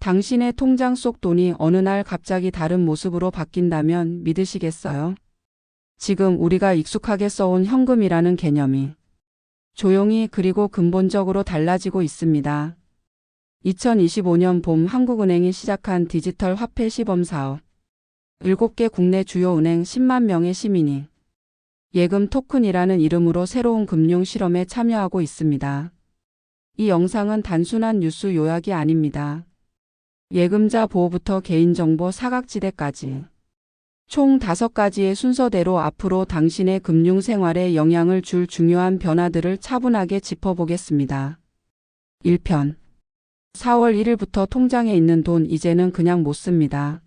당신의 통장 속 돈이 어느 날 갑자기 다른 모습으로 바뀐다면 믿으시겠어요? 지금 우리가 익숙하게 써온 현금이라는 개념이 조용히 그리고 근본적으로 달라지고 있습니다. 2025년 봄 한국은행이 시작한 디지털 화폐 시범 사업. 7개 국내 주요 은행 10만 명의 시민이 예금 토큰이라는 이름으로 새로운 금융 실험에 참여하고 있습니다. 이 영상은 단순한 뉴스 요약이 아닙니다. 예금자 보호부터 개인정보 사각지대까지 총 5가지의 순서대로 앞으로 당신의 금융생활에 영향을 줄 중요한 변화들을 차분하게 짚어보겠습니다. 1편. 4월 1일부터 통장에 있는 돈 이제는 그냥 못 씁니다.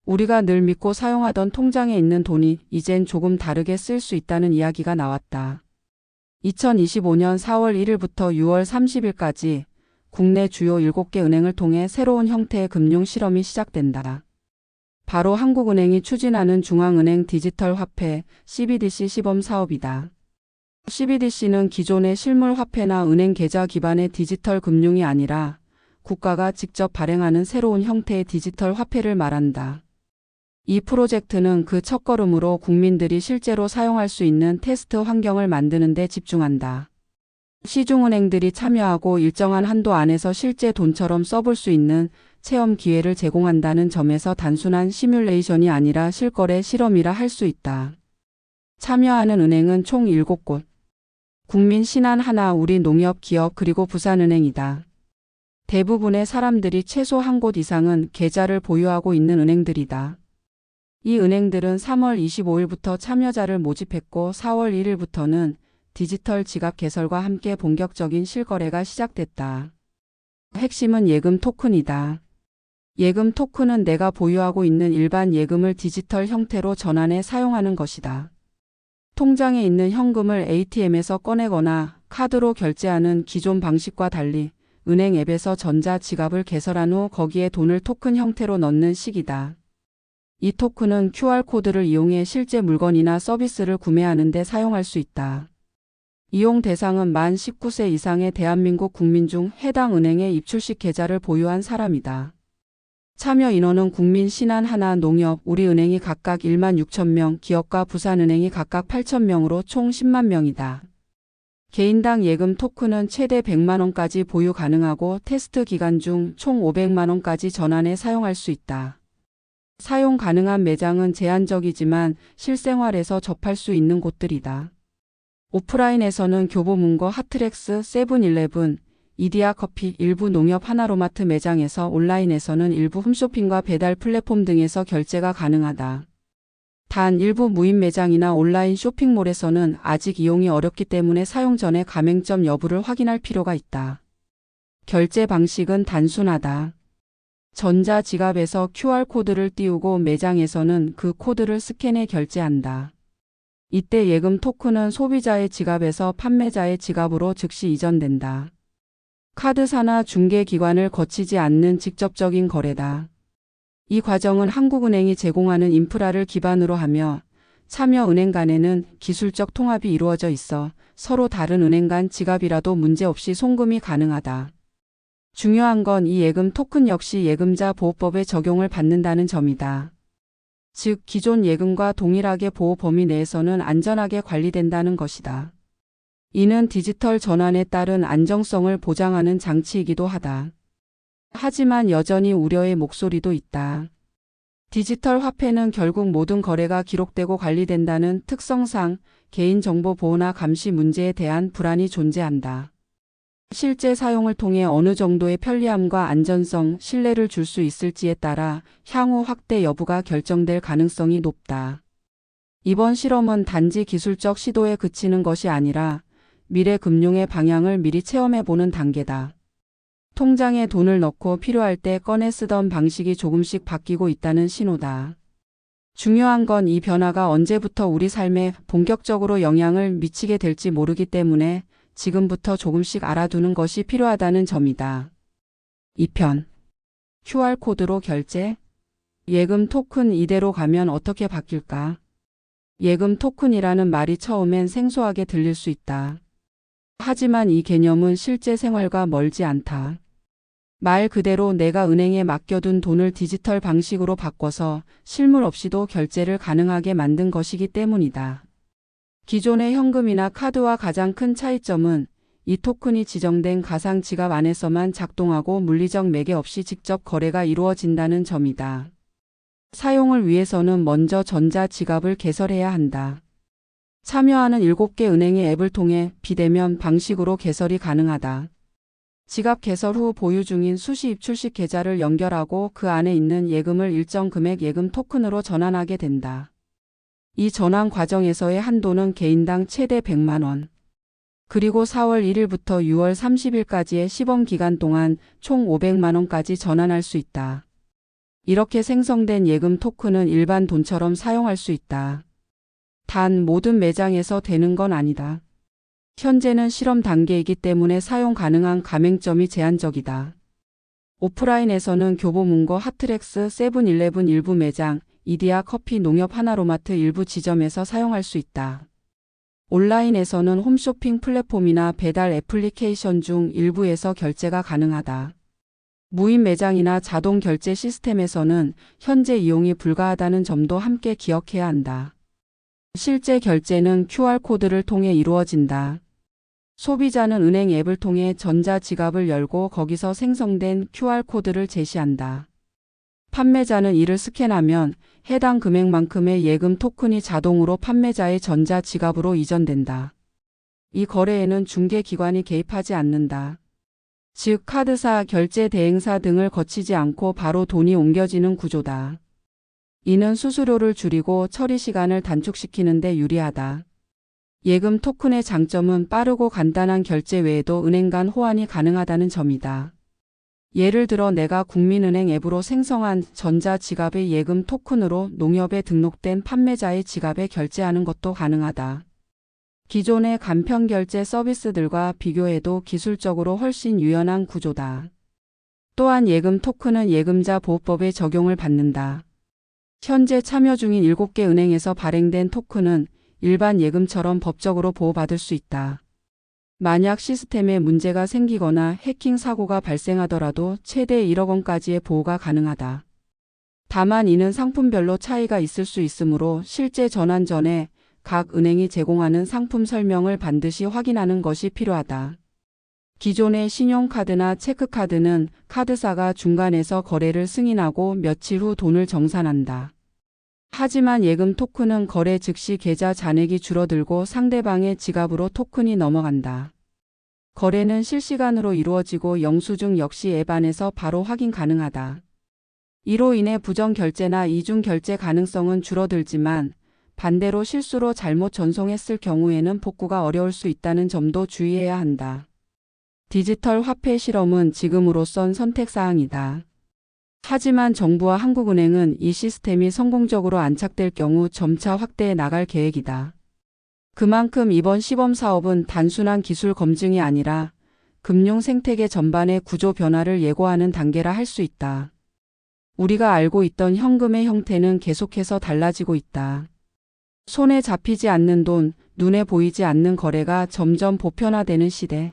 우리가 늘 믿고 사용하던 통장에 있는 돈이 이젠 조금 다르게 쓸 수 있다는 이야기가 나왔다. 2025년 4월 1일부터 6월 30일까지 국내 주요 7개 은행을 통해 새로운 형태의 금융 실험이 시작된다. 바로 한국은행이 추진하는 중앙은행 디지털 화폐 CBDC 시범 사업이다. CBDC는 기존의 실물 화폐나 은행 계좌 기반의 디지털 금융이 아니라 국가가 직접 발행하는 새로운 형태의 디지털 화폐를 말한다. 이 프로젝트는 그 첫걸음으로 국민들이 실제로 사용할 수 있는 테스트 환경을 만드는 데 집중한다. 시중은행들이 참여하고 일정한 한도 안에서 실제 돈처럼 써볼 수 있는 체험 기회를 제공한다는 점에서 단순한 시뮬레이션이 아니라 실거래 실험이라 할 수 있다. 참여하는 은행은 총 7곳. 국민신한하나, 우리농협기업 그리고 부산은행이다. 대부분의 사람들이 최소 한 곳 이상은 계좌를 보유하고 있는 은행들이다. 이 은행들은 3월 25일부터 참여자를 모집했고 4월 1일부터는 디지털 지갑 개설과 함께 본격적인 실거래가 시작됐다. 핵심은 예금 토큰이다. 예금 토큰은 내가 보유하고 있는 일반 예금을 디지털 형태로 전환해 사용하는 것이다. 통장에 있는 현금을 ATM에서 꺼내거나 카드로 결제하는 기존 방식과 달리 은행 앱에서 전자 지갑을 개설한 후 거기에 돈을 토큰 형태로 넣는 식이다. 이 토큰은 QR코드를 이용해 실제 물건이나 서비스를 구매하는 데 사용할 수 있다. 이용 대상은 만 19세 이상의 대한민국 국민 중 해당 은행에 입출식 계좌를 보유한 사람이다. 참여 인원은 국민신한하나, 농협, 우리은행이 각각 1만 6천 명, 기업과 부산은행이 각각 8천 명으로 총 10만 명이다. 개인당 예금 토큰은 최대 100만 원까지 보유 가능하고 테스트 기간 중 총 500만 원까지 전환해 사용할 수 있다. 사용 가능한 매장은 제한적이지만 실생활에서 접할 수 있는 곳들이다. 오프라인에서는 교보문고, 하트렉스, 세븐일레븐, 이디야커피, 일부 농협 하나로마트 매장에서, 온라인에서는 일부 홈쇼핑과 배달 플랫폼 등에서 결제가 가능하다. 단 일부 무인 매장이나 온라인 쇼핑몰에서는 아직 이용이 어렵기 때문에 사용 전에 가맹점 여부를 확인할 필요가 있다. 결제 방식은 단순하다. 전자 지갑에서 QR코드를 띄우고 매장에서는 그 코드를 스캔해 결제한다. 이때 예금 토큰은 소비자의 지갑에서 판매자의 지갑으로 즉시 이전된다. 카드사나 중개기관을 거치지 않는 직접적인 거래다. 이 과정은 한국은행이 제공하는 인프라를 기반으로 하며 참여 은행 간에는 기술적 통합이 이루어져 있어 서로 다른 은행 간 지갑이라도 문제없이 송금이 가능하다. 중요한 건 이 예금 토큰 역시 예금자 보호법에 적용을 받는다는 점이다. 즉 기존 예금과 동일하게 보호 범위 내에서는 안전하게 관리된다는 것이다. 이는 디지털 전환에 따른 안정성을 보장하는 장치이기도 하다. 하지만 여전히 우려의 목소리도 있다. 디지털 화폐는 결국 모든 거래가 기록되고 관리된다는 특성상 개인정보 보호나 감시 문제에 대한 불안이 존재한다. 실제 사용을 통해 어느 정도의 편리함과 안전성, 신뢰를 줄 수 있을지에 따라 향후 확대 여부가 결정될 가능성이 높다. 이번 실험은 단지 기술적 시도에 그치는 것이 아니라 미래 금융의 방향을 미리 체험해보는 단계다. 통장에 돈을 넣고 필요할 때 꺼내 쓰던 방식이 조금씩 바뀌고 있다는 신호다. 중요한 건 이 변화가 언제부터 우리 삶에 본격적으로 영향을 미치게 될지 모르기 때문에 지금부터 조금씩 알아두는 것이 필요하다는 점이다. 2편. QR코드로 결제? 예금 토큰 이대로 가면 어떻게 바뀔까? 예금 토큰이라는 말이 처음엔 생소하게 들릴 수 있다. 하지만 이 개념은 실제 생활과 멀지 않다. 말 그대로 내가 은행에 맡겨둔 돈을 디지털 방식으로 바꿔서 실물 없이도 결제를 가능하게 만든 것이기 때문이다. 기존의 현금이나 카드와 가장 큰 차이점은 이 토큰이 지정된 가상 지갑 안에서만 작동하고 물리적 매개 없이 직접 거래가 이루어진다는 점이다. 사용을 위해서는 먼저 전자 지갑을 개설해야 한다. 참여하는 7개 은행의 앱을 통해 비대면 방식으로 개설이 가능하다. 지갑 개설 후 보유 중인 수시 입출식 계좌를 연결하고 그 안에 있는 예금을 일정 금액 예금 토큰으로 전환하게 된다. 이 전환 과정에서의 한도는 개인당 최대 100만 원. 그리고 4월 1일부터 6월 30일까지의 시범 기간 동안 총 500만 원까지 전환할 수 있다. 이렇게 생성된 예금 토큰은 일반 돈처럼 사용할 수 있다. 단 모든 매장에서 되는 건 아니다. 현재는 실험 단계이기 때문에 사용 가능한 가맹점이 제한적이다. 오프라인에서는 교보문고 핫트렉스, 세븐일레븐 일부 매장, 이디야 커피 농협 하나로마트 일부 지점에서 사용할 수 있다. 온라인에서는 홈쇼핑 플랫폼이나 배달 애플리케이션 중 일부에서 결제가 가능하다. 무인 매장이나 자동 결제 시스템에서는 현재 이용이 불가하다는 점도 함께 기억해야 한다. 실제 결제는 QR코드를 통해 이루어진다. 소비자는 은행 앱을 통해 전자지갑을 열고 거기서 생성된 QR코드를 제시한다. 판매자는 이를 스캔하면 해당 금액만큼의 예금 토큰이 자동으로 판매자의 전자지갑으로 이전된다. 이 거래에는 중개기관이 개입하지 않는다. 즉 카드사, 결제 대행사 등을 거치지 않고 바로 돈이 옮겨지는 구조다. 이는 수수료를 줄이고 처리 시간을 단축시키는 데 유리하다. 예금 토큰의 장점은 빠르고 간단한 결제 외에도 은행 간 호환이 가능하다는 점이다. 예를 들어 내가 국민은행 앱으로 생성한 전자지갑의 예금 토큰으로 농협에 등록된 판매자의 지갑에 결제하는 것도 가능하다. 기존의 간편결제 서비스들과 비교해도 기술적으로 훨씬 유연한 구조다. 또한 예금 토큰은 예금자 보호법의 적용을 받는다. 현재 참여 중인 7개 은행에서 발행된 토큰은 일반 예금처럼 법적으로 보호받을 수 있다. 만약 시스템에 문제가 생기거나 해킹 사고가 발생하더라도 최대 1억 원까지의 보호가 가능하다. 다만 이는 상품별로 차이가 있을 수 있으므로 실제 전환 전에 각 은행이 제공하는 상품 설명을 반드시 확인하는 것이 필요하다. 기존의 신용카드나 체크카드는 카드사가 중간에서 거래를 승인하고 며칠 후 돈을 정산한다. 하지만 예금 토큰은 거래 즉시 계좌 잔액이 줄어들고 상대방의 지갑으로 토큰이 넘어간다. 거래는 실시간으로 이루어지고 영수증 역시 앱 안에서 바로 확인 가능하다. 이로 인해 부정 결제나 이중 결제 가능성은 줄어들지만 반대로 실수로 잘못 전송했을 경우에는 복구가 어려울 수 있다는 점도 주의해야 한다. 디지털 화폐 실험은 지금으로선 선택사항이다. 하지만 정부와 한국은행은 이 시스템이 성공적으로 안착될 경우 점차 확대해 나갈 계획이다. 그만큼 이번 시범 사업은 단순한 기술 검증이 아니라 금융 생태계 전반의 구조 변화를 예고하는 단계라 할 수 있다. 우리가 알고 있던 현금의 형태는 계속해서 달라지고 있다. 손에 잡히지 않는 돈, 눈에 보이지 않는 거래가 점점 보편화되는 시대.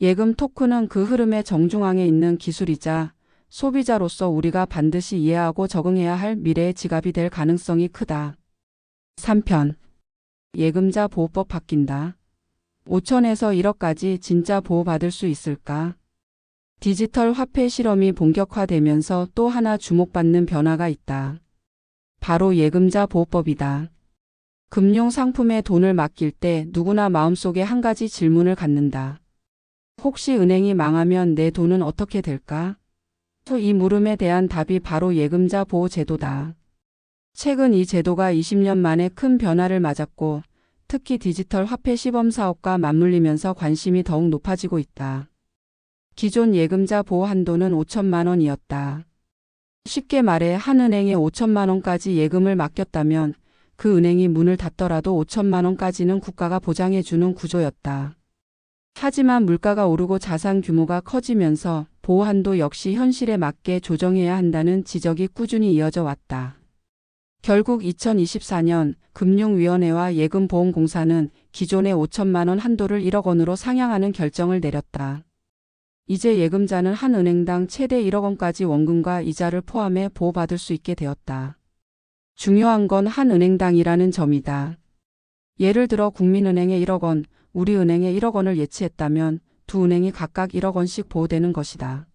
예금 토큰은 그 흐름의 정중앙에 있는 기술이자 소비자로서 우리가 반드시 이해하고 적응해야 할 미래의 지갑이 될 가능성이 크다. 3편. 예금자 보호법 바뀐다. 5천에서 1억까지 진짜 보호받을 수 있을까? 디지털 화폐 실험이 본격화되면서 또 하나 주목받는 변화가 있다. 바로 예금자 보호법이다. 금융 상품에 돈을 맡길 때 누구나 마음속에 한 가지 질문을 갖는다. 혹시 은행이 망하면 내 돈은 어떻게 될까? 이 물음에 대한 답이 바로 예금자 보호 제도다. 최근 이 제도가 20년 만에 큰 변화를 맞았고 특히 디지털 화폐 시범 사업과 맞물리면서 관심이 더욱 높아지고 있다. 기존 예금자 보호 한도는 5천만 원이었다. 쉽게 말해 한 은행에 5천만 원까지 예금을 맡겼다면 그 은행이 문을 닫더라도 5천만 원까지는 국가가 보장해주는 구조였다. 하지만 물가가 오르고 자산 규모가 커지면서 보호 한도 역시 현실에 맞게 조정해야 한다는 지적이 꾸준히 이어져 왔다. 결국 2024년 금융위원회와 예금보험공사는 기존의 5천만 원 한도를 1억 원으로 상향하는 결정을 내렸다. 이제 예금자는 한 은행당 최대 1억 원까지 원금과 이자를 포함해 보호받을 수 있게 되었다. 중요한 건 한 은행당이라는 점이다. 예를 들어 국민은행에 1억 원, 우리은행에 1억 원을 예치했다면 두 은행이 각각 1억 원씩 보호되는 것이다.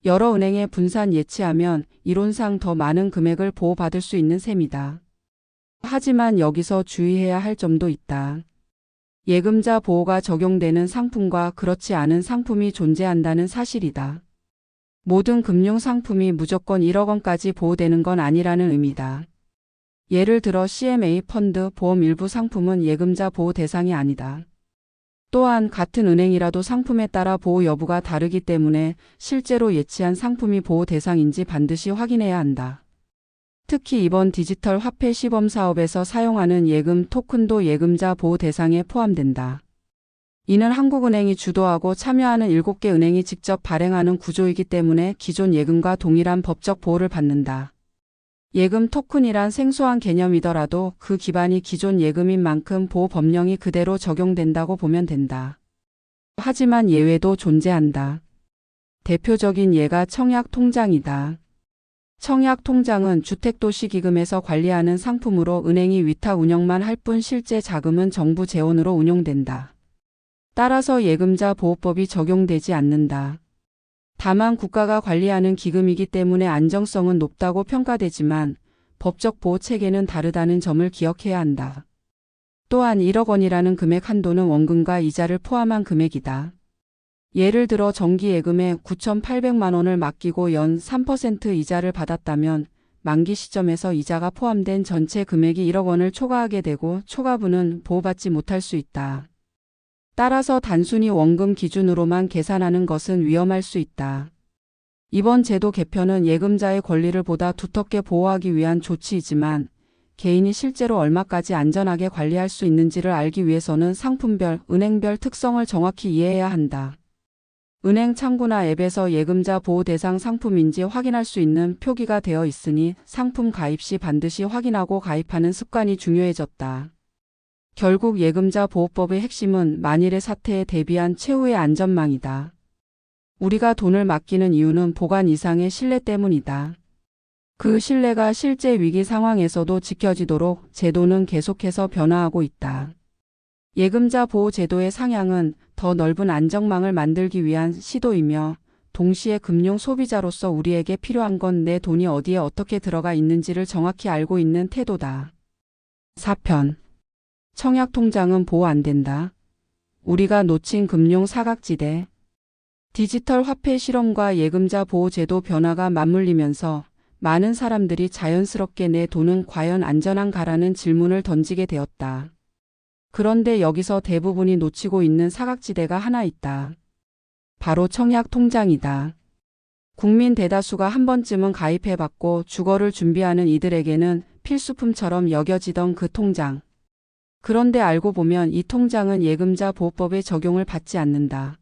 여러 은행에 분산 예치하면 이론상 더 많은 금액을 보호받을 수 있는 셈이다. 하지만 여기서 주의해야 할 점도 있다. 예금자 보호가 적용되는 상품과 그렇지 않은 상품이 존재한다는 사실이다. 모든 금융 상품이 무조건 1억 원까지 보호되는 건 아니라는 의미다. 예를 들어 CMA 펀드 보험 일부 상품은 예금자 보호 대상이 아니다. 또한 같은 은행이라도 상품에 따라 보호 여부가 다르기 때문에 실제로 예치한 상품이 보호 대상인지 반드시 확인해야 한다. 특히 이번 디지털 화폐 시범 사업에서 사용하는 예금 토큰도 예금자 보호 대상에 포함된다. 이는 한국은행이 주도하고 참여하는 7개 은행이 직접 발행하는 구조이기 때문에 기존 예금과 동일한 법적 보호를 받는다. 예금 토큰이란 생소한 개념이더라도 그 기반이 기존 예금인 만큼 보호 법령이 그대로 적용된다고 보면 된다. 하지만 예외도 존재한다. 대표적인 예가 청약통장이다. 청약통장은 주택도시기금에서 관리하는 상품으로 은행이 위탁 운영만 할 뿐 실제 자금은 정부 재원으로 운용된다. 따라서 예금자 보호법이 적용되지 않는다. 다만 국가가 관리하는 기금이기 때문에 안정성은 높다고 평가되지만 법적 보호 체계는 다르다는 점을 기억해야 한다. 또한 1억 원이라는 금액 한도는 원금과 이자를 포함한 금액이다. 예를 들어 정기예금에 9,800만 원을 맡기고 연 3% 이자를 받았다면 만기 시점에서 이자가 포함된 전체 금액이 1억 원을 초과하게 되고 초과분은 보호받지 못할 수 있다. 따라서 단순히 원금 기준으로만 계산하는 것은 위험할 수 있다. 이번 제도 개편은 예금자의 권리를 보다 두텁게 보호하기 위한 조치이지만 개인이 실제로 얼마까지 안전하게 관리할 수 있는지를 알기 위해서는 상품별, 은행별 특성을 정확히 이해해야 한다. 은행 창구나 앱에서 예금자 보호 대상 상품인지 확인할 수 있는 표기가 되어 있으니 상품 가입 시 반드시 확인하고 가입하는 습관이 중요해졌다. 결국 예금자 보호법의 핵심은 만일의 사태에 대비한 최후의 안전망이다. 우리가 돈을 맡기는 이유는 보관 이상의 신뢰 때문이다. 그 신뢰가 실제 위기 상황에서도 지켜지도록 제도는 계속해서 변화하고 있다. 예금자 보호 제도의 상향은 더 넓은 안정망을 만들기 위한 시도이며 동시에 금융 소비자로서 우리에게 필요한 건 내 돈이 어디에 어떻게 들어가 있는지를 정확히 알고 있는 태도다. 4편. 청약통장은 보호 안 된다. 우리가 놓친 금융 사각지대. 디지털 화폐 실험과 예금자 보호 제도 변화가 맞물리면서 많은 사람들이 자연스럽게 내 돈은 과연 안전한가라는 질문을 던지게 되었다. 그런데 여기서 대부분이 놓치고 있는 사각지대가 하나 있다. 바로 청약통장이다. 국민 대다수가 한 번쯤은 가입해봤고 주거를 준비하는 이들에게는 필수품처럼 여겨지던 그 통장. 그런데 알고 보면 이 통장은 예금자 보호법의 적용을 받지 않는다.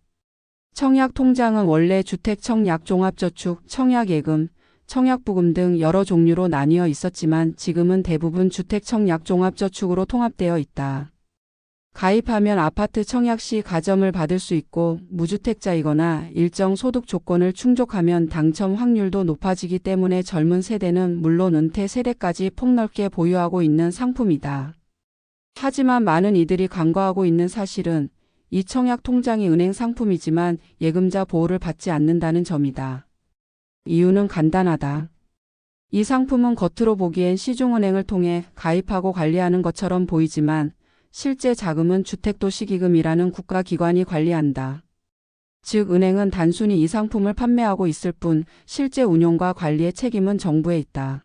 청약통장은 원래 주택청약종합저축, 청약예금, 청약부금 등 여러 종류로 나뉘어 있었지만 지금은 대부분 주택청약종합저축으로 통합되어 있다. 가입하면 아파트 청약 시 가점을 받을 수 있고 무주택자이거나 일정 소득 조건을 충족하면 당첨 확률도 높아지기 때문에 젊은 세대는 물론 은퇴 세대까지 폭넓게 보유하고 있는 상품이다. 하지만 많은 이들이 간과하고 있는 사실은 이 청약 통장이 은행 상품이지만 예금자 보호를 받지 않는다는 점이다. 이유는 간단하다. 이 상품은 겉으로 보기엔 시중은행을 통해 가입하고 관리하는 것처럼 보이지만 실제 자금은 주택도시기금이라는 국가기관이 관리한다. 즉 은행은 단순히 이 상품을 판매하고 있을 뿐 실제 운용과 관리의 책임은 정부에 있다.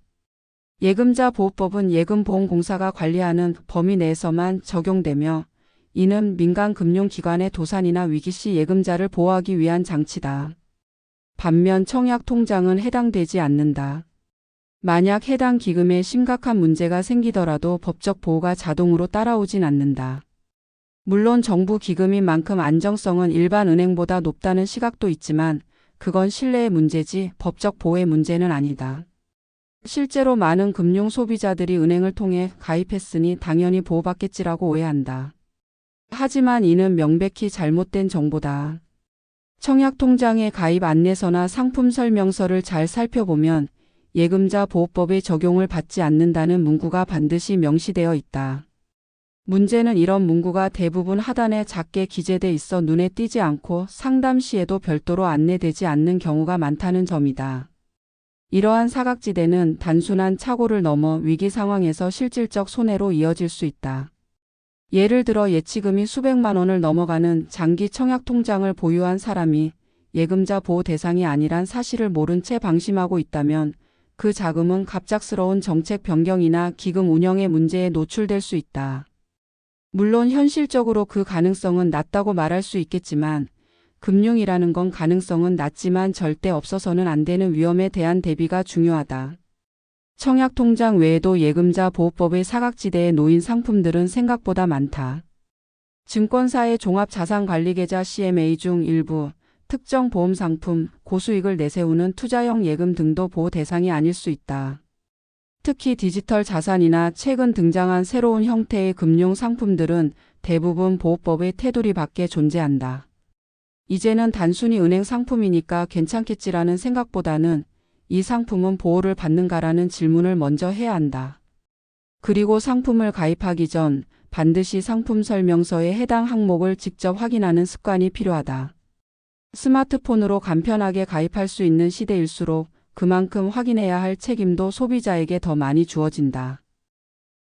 예금자 보호법은 예금보험공사가 관리하는 범위 내에서만 적용되며 이는 민간 금융기관의 도산이나 위기 시 예금자를 보호하기 위한 장치다. 반면 청약통장은 해당되지 않는다. 만약 해당 기금에 심각한 문제가 생기더라도 법적 보호가 자동으로 따라오진 않는다. 물론 정부 기금인 만큼 안정성은 일반 은행보다 높다는 시각도 있지만 그건 신뢰의 문제지 법적 보호의 문제는 아니다. 실제로 많은 금융 소비자들이 은행을 통해 가입했으니 당연히 보호받겠지라고 오해한다. 하지만 이는 명백히 잘못된 정보다. 청약통장의 가입 안내서나 상품 설명서를 잘 살펴보면 예금자 보호법의 적용을 받지 않는다는 문구가 반드시 명시되어 있다. 문제는 이런 문구가 대부분 하단에 작게 기재돼 있어 눈에 띄지 않고 상담 시에도 별도로 안내되지 않는 경우가 많다는 점이다. 이러한 사각지대는 단순한 착오를 넘어 위기 상황에서 실질적 손해로 이어질 수 있다. 예를 들어 예치금이 수백만 원을 넘어가는 장기 청약통장을 보유한 사람이 예금자 보호 대상이 아니란 사실을 모른 채 방심하고 있다면 그 자금은 갑작스러운 정책 변경이나 기금 운영의 문제에 노출될 수 있다. 물론 현실적으로 그 가능성은 낮다고 말할 수 있겠지만 금융이라는 건 가능성은 낮지만 절대 없어서는 안 되는 위험에 대한 대비가 중요하다. 청약통장 외에도 예금자 보호법의 사각지대에 놓인 상품들은 생각보다 많다. 증권사의 종합자산관리계좌 CMA 중 일부, 특정 보험상품, 고수익을 내세우는 투자형 예금 등도 보호 대상이 아닐 수 있다. 특히 디지털 자산이나 최근 등장한 새로운 형태의 금융 상품들은 대부분 보호법의 테두리 밖에 존재한다. 이제는 단순히 은행 상품이니까 괜찮겠지라는 생각보다는 이 상품은 보호를 받는가라는 질문을 먼저 해야 한다. 그리고 상품을 가입하기 전 반드시 상품 설명서에 해당 항목을 직접 확인하는 습관이 필요하다. 스마트폰으로 간편하게 가입할 수 있는 시대일수록 그만큼 확인해야 할 책임도 소비자에게 더 많이 주어진다.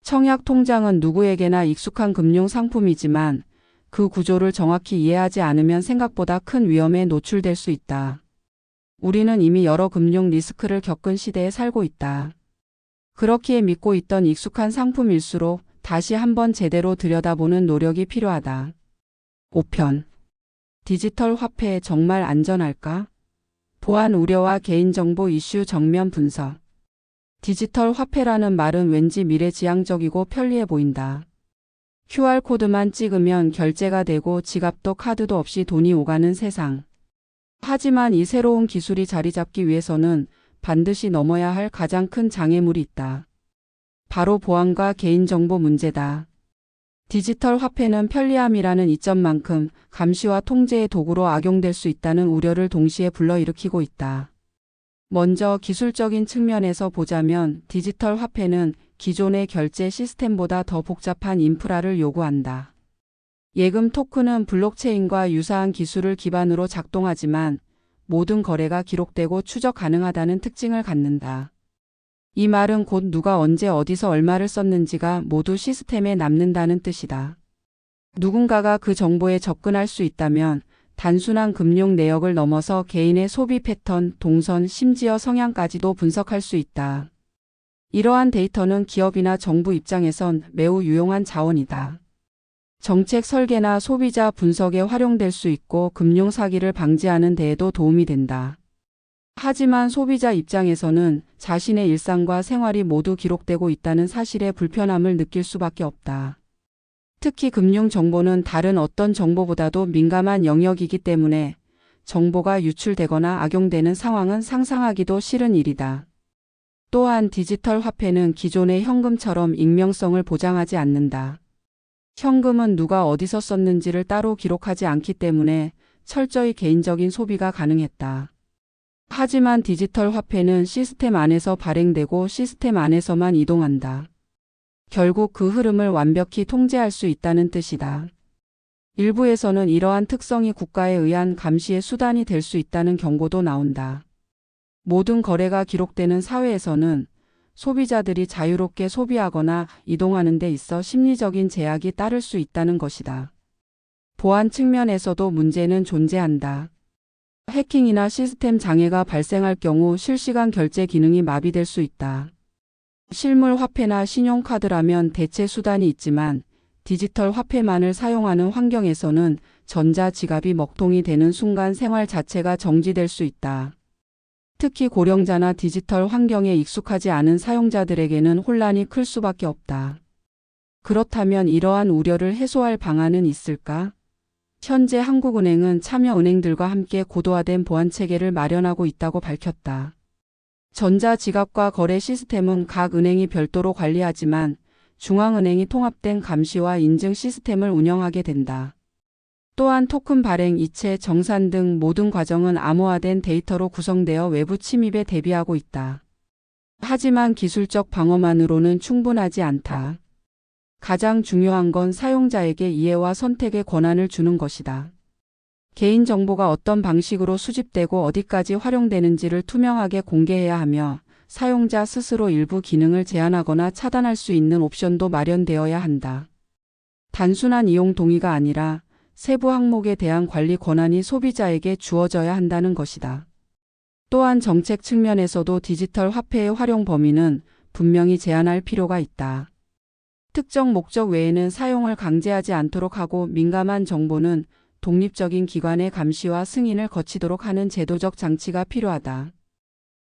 청약통장은 누구에게나 익숙한 금융 상품이지만 그 구조를 정확히 이해하지 않으면 생각보다 큰 위험에 노출될 수 있다. 우리는 이미 여러 금융 리스크를 겪은 시대에 살고 있다. 그렇기에 믿고 있던 익숙한 상품일수록 다시 한번 제대로 들여다보는 노력이 필요하다. 5편. 디지털 화폐 정말 안전할까? 보안 우려와 개인정보 이슈 정면 분석. 디지털 화폐라는 말은 왠지 미래지향적이고 편리해 보인다. QR코드만 찍으면 결제가 되고 지갑도 카드도 없이 돈이 오가는 세상. 하지만 이 새로운 기술이 자리 잡기 위해서는 반드시 넘어야 할 가장 큰 장애물이 있다. 바로 보안과 개인정보 문제다. 디지털 화폐는 편리함이라는 이점만큼 감시와 통제의 도구로 악용될 수 있다는 우려를 동시에 불러일으키고 있다. 먼저 기술적인 측면에서 보자면 디지털 화폐는 기존의 결제 시스템보다 더 복잡한 인프라를 요구한다. 예금 토큰은 블록체인과 유사한 기술을 기반으로 작동하지만 모든 거래가 기록되고 추적 가능하다는 특징을 갖는다. 이 말은 곧 누가 언제 어디서 얼마를 썼는지가 모두 시스템에 남는다는 뜻이다. 누군가가 그 정보에 접근할 수 있다면 단순한 금융 내역을 넘어서 개인의 소비 패턴, 동선, 심지어 성향까지도 분석할 수 있다. 이러한 데이터는 기업이나 정부 입장에선 매우 유용한 자원이다. 정책 설계나 소비자 분석에 활용될 수 있고 금융 사기를 방지하는 데에도 도움이 된다. 하지만 소비자 입장에서는 자신의 일상과 생활이 모두 기록되고 있다는 사실에 불편함을 느낄 수밖에 없다. 특히 금융 정보는 다른 어떤 정보보다도 민감한 영역이기 때문에 정보가 유출되거나 악용되는 상황은 상상하기도 싫은 일이다. 또한 디지털 화폐는 기존의 현금처럼 익명성을 보장하지 않는다. 현금은 누가 어디서 썼는지를 따로 기록하지 않기 때문에 철저히 개인적인 소비가 가능했다. 하지만 디지털 화폐는 시스템 안에서 발행되고 시스템 안에서만 이동한다. 결국 그 흐름을 완벽히 통제할 수 있다는 뜻이다. 일부에서는 이러한 특성이 국가에 의한 감시의 수단이 될 수 있다는 경고도 나온다. 모든 거래가 기록되는 사회에서는 소비자들이 자유롭게 소비하거나 이동하는 데 있어 심리적인 제약이 따를 수 있다는 것이다. 보안 측면에서도 문제는 존재한다. 해킹이나 시스템 장애가 발생할 경우 실시간 결제 기능이 마비될 수 있다. 실물 화폐나 신용카드라면 대체 수단이 있지만 디지털 화폐만을 사용하는 환경에서는 전자 지갑이 먹통이 되는 순간 생활 자체가 정지될 수 있다. 특히 고령자나 디지털 환경에 익숙하지 않은 사용자들에게는 혼란이 클 수밖에 없다. 그렇다면 이러한 우려를 해소할 방안은 있을까? 현재 한국은행은 참여은행들과 함께 고도화된 보안체계를 마련하고 있다고 밝혔다. 전자지갑과 거래 시스템은 각 은행이 별도로 관리하지만 중앙은행이 통합된 감시와 인증 시스템을 운영하게 된다. 또한 토큰 발행, 이체, 정산 등 모든 과정은 암호화된 데이터로 구성되어 외부 침입에 대비하고 있다. 하지만 기술적 방어만으로는 충분하지 않다. 가장 중요한 건 사용자에게 이해와 선택의 권한을 주는 것이다. 개인정보가 어떤 방식으로 수집되고 어디까지 활용되는지를 투명하게 공개해야 하며 사용자 스스로 일부 기능을 제한하거나 차단할 수 있는 옵션도 마련되어야 한다. 단순한 이용 동의가 아니라 세부 항목에 대한 관리 권한이 소비자에게 주어져야 한다는 것이다. 또한 정책 측면에서도 디지털 화폐의 활용 범위는 분명히 제한할 필요가 있다. 특정 목적 외에는 사용을 강제하지 않도록 하고 민감한 정보는 독립적인 기관의 감시와 승인을 거치도록 하는 제도적 장치가 필요하다.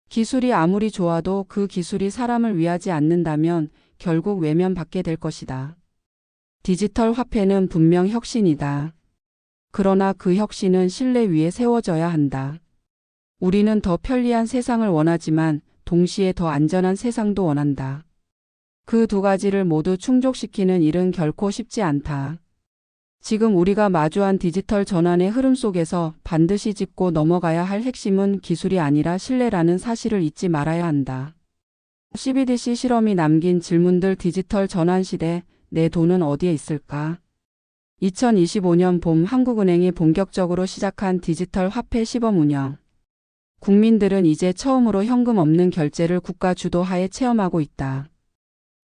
기술이 아무리 좋아도 그 기술이 사람을 위하지 않는다면 결국 외면받게 될 것이다. 디지털 화폐는 분명 혁신이다. 그러나 그 혁신은 신뢰 위에 세워져야 한다. 우리는 더 편리한 세상을 원하지만 동시에 더 안전한 세상도 원한다. 그 두 가지를 모두 충족시키는 일은 결코 쉽지 않다. 지금 우리가 마주한 디지털 전환의 흐름 속에서 반드시 짚고 넘어가야 할 핵심은 기술이 아니라 신뢰라는 사실을 잊지 말아야 한다. CBDC 실험이 남긴 질문들. 디지털 전환 시대, 내 돈은 어디에 있을까? 2025년 봄 한국은행이 본격적으로 시작한 디지털 화폐 시범 운영. 국민들은 이제 처음으로 현금 없는 결제를 국가 주도하에 체험하고 있다.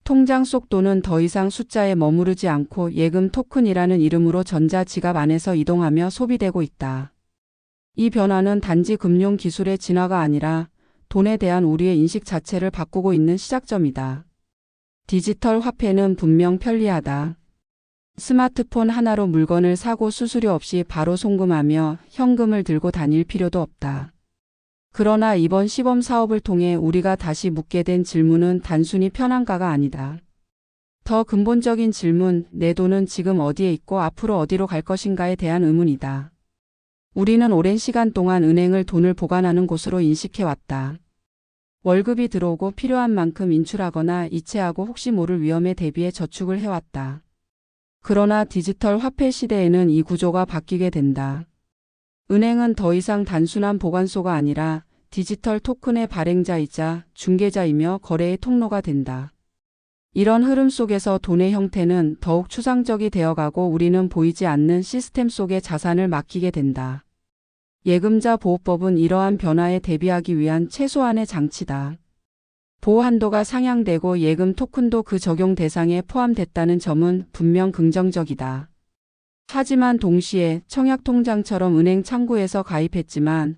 통장 속 돈은 더 이상 숫자에 머무르지 않고 예금 토큰이라는 이름으로 전자지갑 안에서 이동하며 소비되고 있다. 이 변화는 단지 금융 기술의 진화가 아니라 돈에 대한 우리의 인식 자체를 바꾸고 있는 시작점이다. 디지털 화폐는 분명 편리하다. 스마트폰 하나로 물건을 사고 수수료 없이 바로 송금하며 현금을 들고 다닐 필요도 없다. 그러나 이번 시범 사업을 통해 우리가 다시 묻게 된 질문은 단순히 편한가가 아니다. 더 근본적인 질문, 내 돈은 지금 어디에 있고 앞으로 어디로 갈 것인가에 대한 의문이다. 우리는 오랜 시간 동안 은행을 돈을 보관하는 곳으로 인식해왔다. 월급이 들어오고 필요한 만큼 인출하거나 이체하고 혹시 모를 위험에 대비해 저축을 해왔다. 그러나 디지털 화폐 시대에는 이 구조가 바뀌게 된다. 은행은 더 이상 단순한 보관소가 아니라 디지털 토큰의 발행자이자 중개자이며 거래의 통로가 된다. 이런 흐름 속에서 돈의 형태는 더욱 추상적이 되어가고 우리는 보이지 않는 시스템 속에 자산을 맡기게 된다. 예금자 보호법은 이러한 변화에 대비하기 위한 최소한의 장치다. 보호 한도가 상향되고 예금 토큰도 그 적용 대상에 포함됐다는 점은 분명 긍정적이다. 하지만 동시에 청약통장처럼 은행 창구에서 가입했지만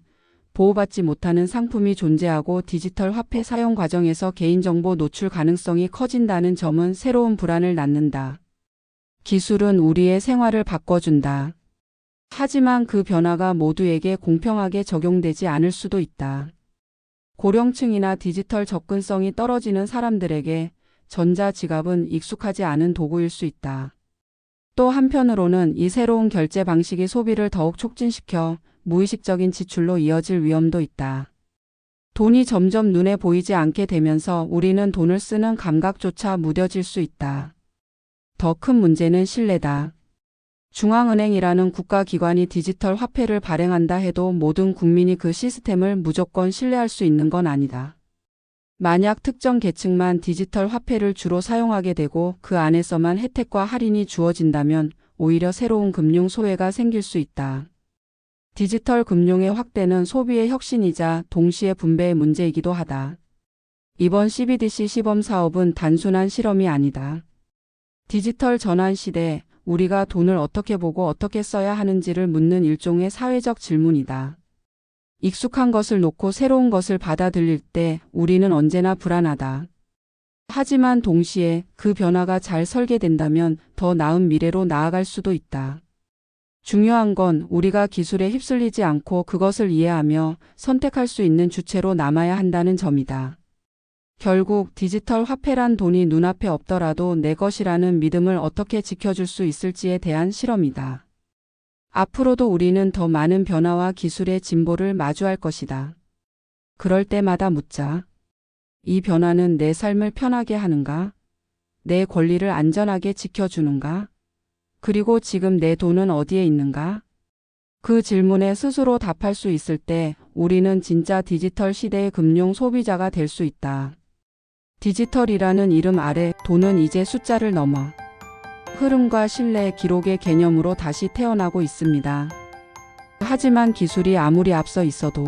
보호받지 못하는 상품이 존재하고 디지털 화폐 사용 과정에서 개인정보 노출 가능성이 커진다는 점은 새로운 불안을 낳는다. 기술은 우리의 생활을 바꿔준다. 하지만 그 변화가 모두에게 공평하게 적용되지 않을 수도 있다. 고령층이나 디지털 접근성이 떨어지는 사람들에게 전자지갑은 익숙하지 않은 도구일 수 있다. 또 한편으로는 이 새로운 결제 방식이 소비를 더욱 촉진시켜 무의식적인 지출로 이어질 위험도 있다. 돈이 점점 눈에 보이지 않게 되면서 우리는 돈을 쓰는 감각조차 무뎌질 수 있다. 더 큰 문제는 신뢰다. 중앙은행이라는 국가기관이 디지털 화폐를 발행한다 해도 모든 국민이 그 시스템을 무조건 신뢰할 수 있는 건 아니다. 만약 특정 계층만 디지털 화폐를 주로 사용하게 되고 그 안에서만 혜택과 할인이 주어진다면 오히려 새로운 금융 소외가 생길 수 있다. 디지털 금융의 확대는 소비의 혁신이자 동시에 분배의 문제이기도 하다. 이번 CBDC 시범 사업은 단순한 실험이 아니다. 디지털 전환 시대, 우리가 돈을 어떻게 보고 어떻게 써야 하는지를 묻는 일종의 사회적 질문이다. 익숙한 것을 놓고 새로운 것을 받아들일 때 우리는 언제나 불안하다. 하지만 동시에 그 변화가 잘 설계된다면 더 나은 미래로 나아갈 수도 있다. 중요한 건 우리가 기술에 휩쓸리지 않고 그것을 이해하며 선택할 수 있는 주체로 남아야 한다는 점이다. 결국 디지털 화폐란 돈이 눈앞에 없더라도 내 것이라는 믿음을 어떻게 지켜줄 수 있을지에 대한 실험이다. 앞으로도 우리는 더 많은 변화와 기술의 진보를 마주할 것이다. 그럴 때마다 묻자. 이 변화는 내 삶을 편하게 하는가? 내 권리를 안전하게 지켜주는가? 그리고 지금 내 돈은 어디에 있는가? 그 질문에 스스로 답할 수 있을 때 우리는 진짜 디지털 시대의 금융 소비자가 될 수 있다. 디지털이라는 이름 아래 돈은 이제 숫자를 넘어 흐름과 신뢰, 기록의 개념으로 다시 태어나고 있습니다. 하지만 기술이 아무리 앞서 있어도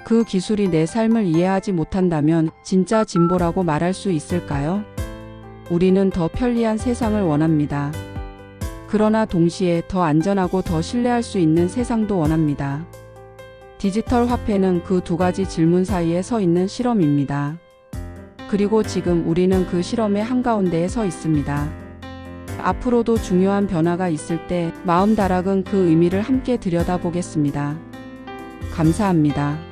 그 기술이 내 삶을 이해하지 못한다면 진짜 진보라고 말할 수 있을까요? 우리는 더 편리한 세상을 원합니다. 그러나 동시에 더 안전하고 더 신뢰할 수 있는 세상도 원합니다. 디지털 화폐는 그 두 가지 질문 사이에 서 있는 실험입니다. 그리고 지금 우리는 그 실험의 한가운데에 서 있습니다. 앞으로도 중요한 변화가 있을 때 마음 다락은 그 의미를 함께 들여다보겠습니다. 감사합니다.